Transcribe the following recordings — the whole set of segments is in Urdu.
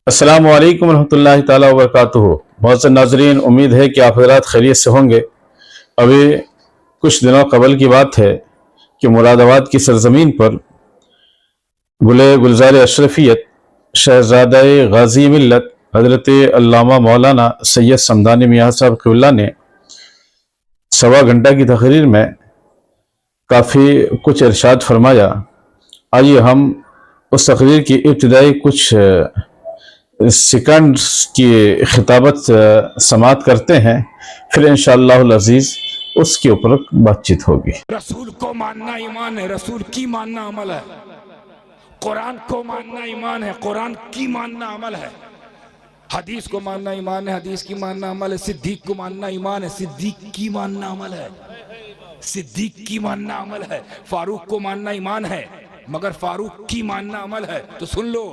السلام علیکم ورحمۃ اللہ تعالیٰ وبرکاتہ۔ معزز ناظرین، امید ہے کہ آپ حضرات خیریت سے ہوں گے۔ ابھی کچھ دنوں قبل کی بات ہے کہ مراد آباد کی سرزمین پر گلے گلزار اشرفیت شہزادہ غازی ملت حضرت علامہ مولانا سید صمدانی میاں صاحب قبلہ نے سوا گھنٹہ کی تقریر میں کافی کچھ ارشاد فرمایا۔ آئیے ہم اس تقریر کی ابتدائی کچھ سیکنڈز کی خطابت سماعت کرتے ہیں، پھر انشاءاللہ العزیز اس کے اوپر بات چیت ہوگی۔ رسول کو ماننا ایمان ہے، رسول کی ماننا عمل ہے۔ قرآن کو ماننا ایمان ہے، قرآن کی ماننا عمل ہے۔ حدیث کو ماننا ایمان ہے، حدیث کی ماننا عمل ہے۔ صدیق کو ماننا ایمان ہے، صدیق کی ماننا عمل ہے، صدیق کی ماننا عمل ہے۔ فاروق کو ماننا ایمان ہے، مگر فاروق کی ماننا عمل ہے۔ تو سن لو،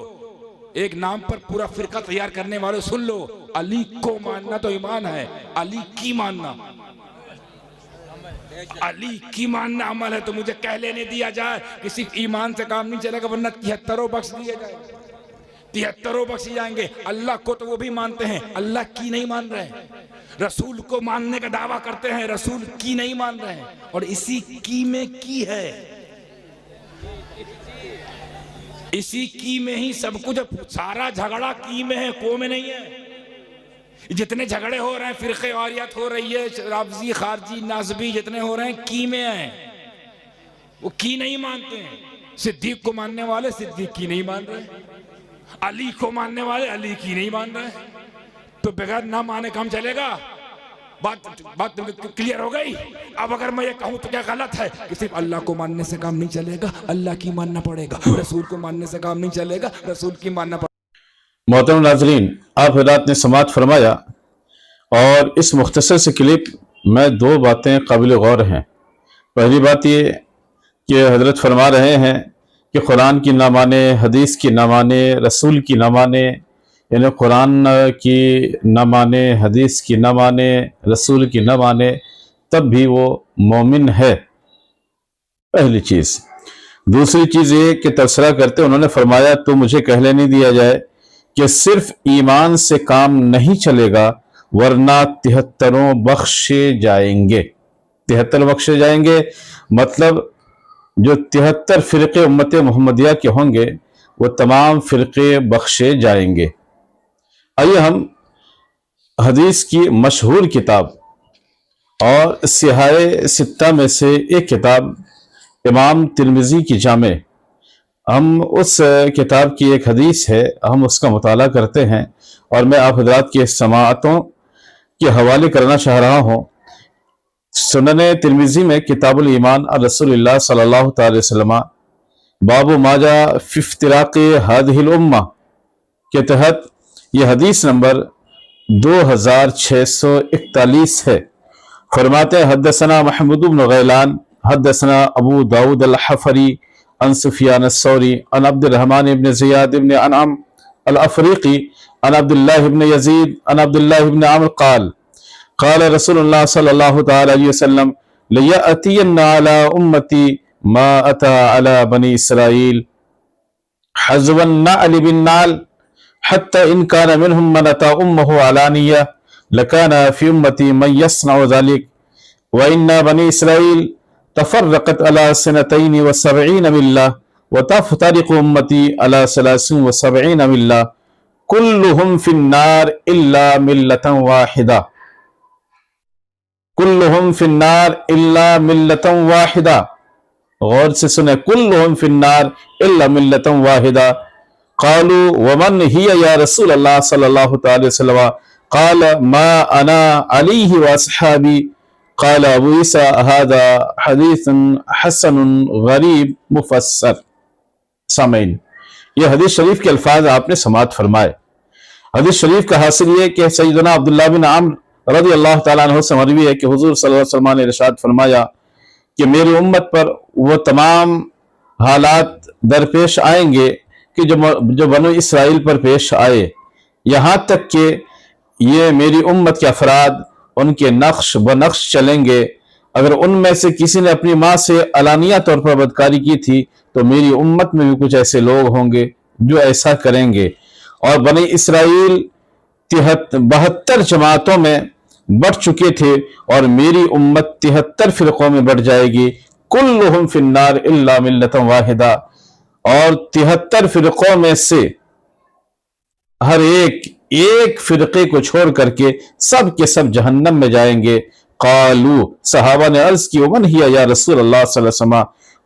ایک نام پر پورا فرقہ تیار کرنے والے سن لو، علی کو ماننا تو ایمان ہے، علی کی ماننا، علی کی ماننا عمل ہے۔ تو مجھے کہہ لینے دیا جائے کہ صرف ایمان سے کام نہیں چلے گا، ورنہ 73 بخش دیے جائیں گے، 73 بخشی جائیں گے۔ اللہ کو تو وہ بھی مانتے ہیں، اللہ کی نہیں مان رہے ہیں۔ رسول کو ماننے کا دعویٰ کرتے ہیں، رسول کی نہیں مان رہے ہیں، اور اسی کی میں کی ہے، اسی کی میں ہی سب کچھ۔ سارا جھگڑا کی میں ہے، کو میں نہیں ہے۔ جتنے جھگڑے ہو رہے ہیں، فرقے واریت ہو رہی ہے، رافضی خارجی ناصبی جتنے ہو رہے ہیں، کی میں ہیں، وہ کی نہیں مانتے ہیں۔ صدیق کو ماننے والے صدیق کی نہیں مان رہے، علی کو ماننے والے علی کی نہیں مان رہے۔ تو بغیر نہ مانے کام چلے گا؟ بات کلیئر ہو گئی؟ اب اگر میں یہ کہوں تو کیا غلط ہے کہ صرف اللہ کو ماننے سے کام نہیں چلے گا، اللہ کی ماننا پڑے گا، رسول کو ماننے سے کام نہیں چلے گا، رسول کی ماننا پڑے گا۔ محترم ناظرین، آپ حضرات نے سماعت فرمایا، اور اس مختصر سے کلپ میں دو باتیں قابل غور ہیں۔ پہلی بات یہ کہ حضرت فرما رہے ہیں کہ قرآن کی نہ مانے، حدیث کی نہ مانے، رسول کی نہ مانے، یعنی قرآن کی نہ مانے، حدیث کی نہ مانے، رسول کی نہ مانے، تب بھی وہ مومن ہے، پہلی چیز۔ دوسری چیز یہ کہ تبصرہ کرتے انہوں نے فرمایا تو مجھے کہہ لینے دیا جائے کہ صرف ایمان سے کام نہیں چلے گا، ورنہ 73 بخشے جائیں گے۔ 73 بخشے جائیں گے مطلب جو 73 فرقے امت محمدیہ کے ہوں گے وہ تمام فرقے بخشے جائیں گے۔ آئیے ہم حدیث کی مشہور کتاب اور صحاح ستہ میں سے ایک کتاب امام ترمذی کی جامع، ہم اس کتاب کی ایک حدیث ہے، ہم اس کا مطالعہ کرتے ہیں، اور میں آپ حضرات کی سماعتوں کے حوالے کرنا چاہ رہا ہوں۔ سنن ترمذی میں کتاب الایمان رسول اللہ صلی اللہ تعالی وسلم باب ما جاء فی افتراق هذه الامہ کے تحت یہ حدیث نمبر 2641 ہے۔ فرماتے ہیں حدثنا محمود بن غیلان حدثنا ابو داود الحفری عن سفیان الثوری عن عبد الرحمن بن زیاد بن انعم الافریقی عن عبد اللہ بن یزید عن عبد اللہ بن عمرو قال قال رسول اللہ صلی اللہ تعالی علیہ وسلم لیأتین علی امتی ما اتا علی بنی اسرائیل حذو النعل بالنعل حتى إن كان منهم من أتى أمه علانية لكان في أمتي من يصنع ذلك وإن بني إسرائيل تفرقت على 72 ملة وتفترق أمتي على 73 ملة كلهم في النار إلا ملة واحدة، كلهم في النار إلا ملة واحدة، غور سے سنیں، كلهم في النار إلا ملة واحدة۔ قالوا ومن هي يا رسول الله صلى الله تعالى وسلم قال ما انا عليه واصحابي قال ابو عيسى هذا حديث حسن غریب مفسر۔ سامعین، یہ حدیث شریف کے الفاظ آپ نے سماعت فرمائے۔ حدیث شریف کا حاصل یہ کہ سیدنا عبداللہ بن عمرو رضی اللہ تعالیٰ عنہ سے مروی ہے کہ حضور صلی اللہ علیہ وسلم نے ارشاد فرمایا کہ میری امت پر وہ تمام حالات درپیش آئیں گے کہ جو بنو اسرائیل پر پیش آئے، یہاں تک کہ یہ میری امت کے افراد ان کے نقش بنقش چلیں گے۔ اگر ان میں سے کسی نے اپنی ماں سے علانیہ طور پر بدکاری کی تھی تو میری امت میں بھی کچھ ایسے لوگ ہوں گے جو ایسا کریں گے، اور بنی اسرائیل 72 جماعتوں میں بٹ چکے تھے اور میری امت 73 فرقوں میں بٹ جائے گی، کلہم فی النار الا ملۃ واحدہ، اور 73 فرقوں میں سے ہر ایک فرقے کو چھوڑ کر کے سب کے سب جہنم میں جائیں گے۔ قالو، صحابہ نے عرض کی، ومن ہی یا رسول اللہ صلی اللہ علیہ وسلم،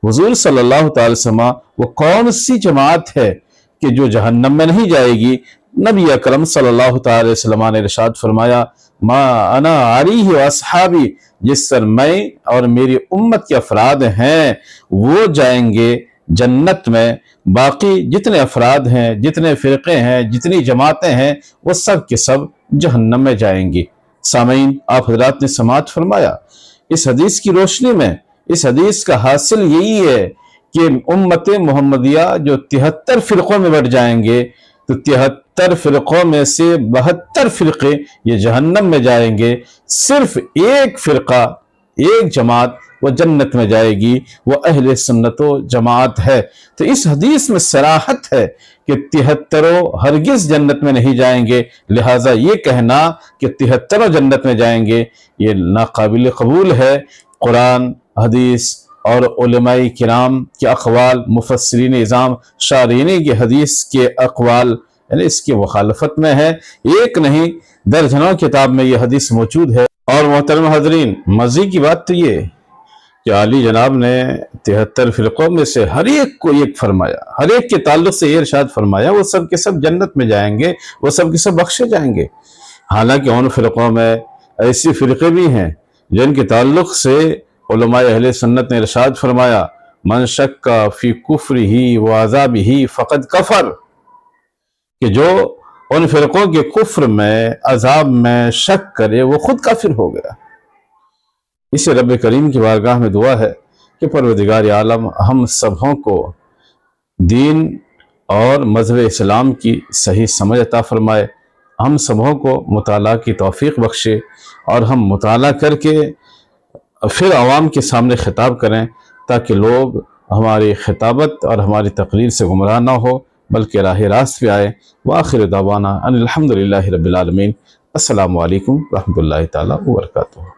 حضور صلی اللہ تعالی وسلم وہ کون سی جماعت ہے کہ جو جہنم میں نہیں جائے گی؟ نبی اکرم صلی اللہ تعالی وسلم نے ارشاد فرمایا، ما انا علیہ واصحابی، جس پر میں اور میری امت کے افراد ہیں وہ جائیں گے جنت میں، باقی جتنے افراد ہیں، جتنے فرقے ہیں، جتنی جماعتیں ہیں، وہ سب کے سب جہنم میں جائیں گی۔ سامعین، آپ حضرات نے سماعت فرمایا، اس حدیث کی روشنی میں اس حدیث کا حاصل یہی ہے کہ امت محمدیہ جو 73 فرقوں میں بٹ جائیں گے تو 73 فرقوں میں سے 72 فرقے یہ جہنم میں جائیں گے، صرف ایک فرقہ، ایک جماعت وہ جنت میں جائے گی، وہ اہل سنت و جماعت ہے۔ تو اس حدیث میں صراحت ہے کہ 73 ہرگز جنت میں نہیں جائیں گے، لہٰذا یہ کہنا کہ 73 جنت میں جائیں گے یہ ناقابل قبول ہے۔ قرآن، حدیث اور علماء کرام کے اقوال، مفسرین اعظام، شارحین کی حدیث کے اقوال یعنی اس کی مخالفت میں ہے، ایک نہیں درجنوں کتاب میں یہ حدیث موجود ہے۔ اور محترم حاضرین، مزے کی بات تو یہ کہ عالی جناب نے 73 فرقوں میں سے ہر ایک کو ایک فرمایا، ہر ایک کے تعلق سے یہ ارشاد فرمایا وہ سب کے سب جنت میں جائیں گے، وہ سب کے سب بخشے جائیں گے۔ حالانکہ ان فرقوں میں ایسی فرقے بھی ہیں جن کے تعلق سے علماء اہل سنت نے ارشاد فرمایا، من شک فی کفرہ و عذابہ فقد کفر، کہ جو ان فرقوں کے کفر میں، عذاب میں شک کرے وہ خود کافر ہو گیا۔ اسے رب کریم کی بارگاہ میں دعا ہے کہ پروردگار عالم ہم سبوں کو دین اور مذہب اسلام کی صحیح سمجھ عطا فرمائے، ہم سبوں کو مطالعہ کی توفیق بخشے، اور ہم مطالعہ کر کے پھر عوام کے سامنے خطاب کریں تاکہ لوگ ہماری خطابت اور ہماری تقریر سے گمراہ نہ ہو بلکہ راہ راست پہ آئے۔ وآخر دعوانا ان الحمدللہ رب العالمین۔ السلام علیکم ورحمۃ اللہ تعالیٰ وبرکاتہ۔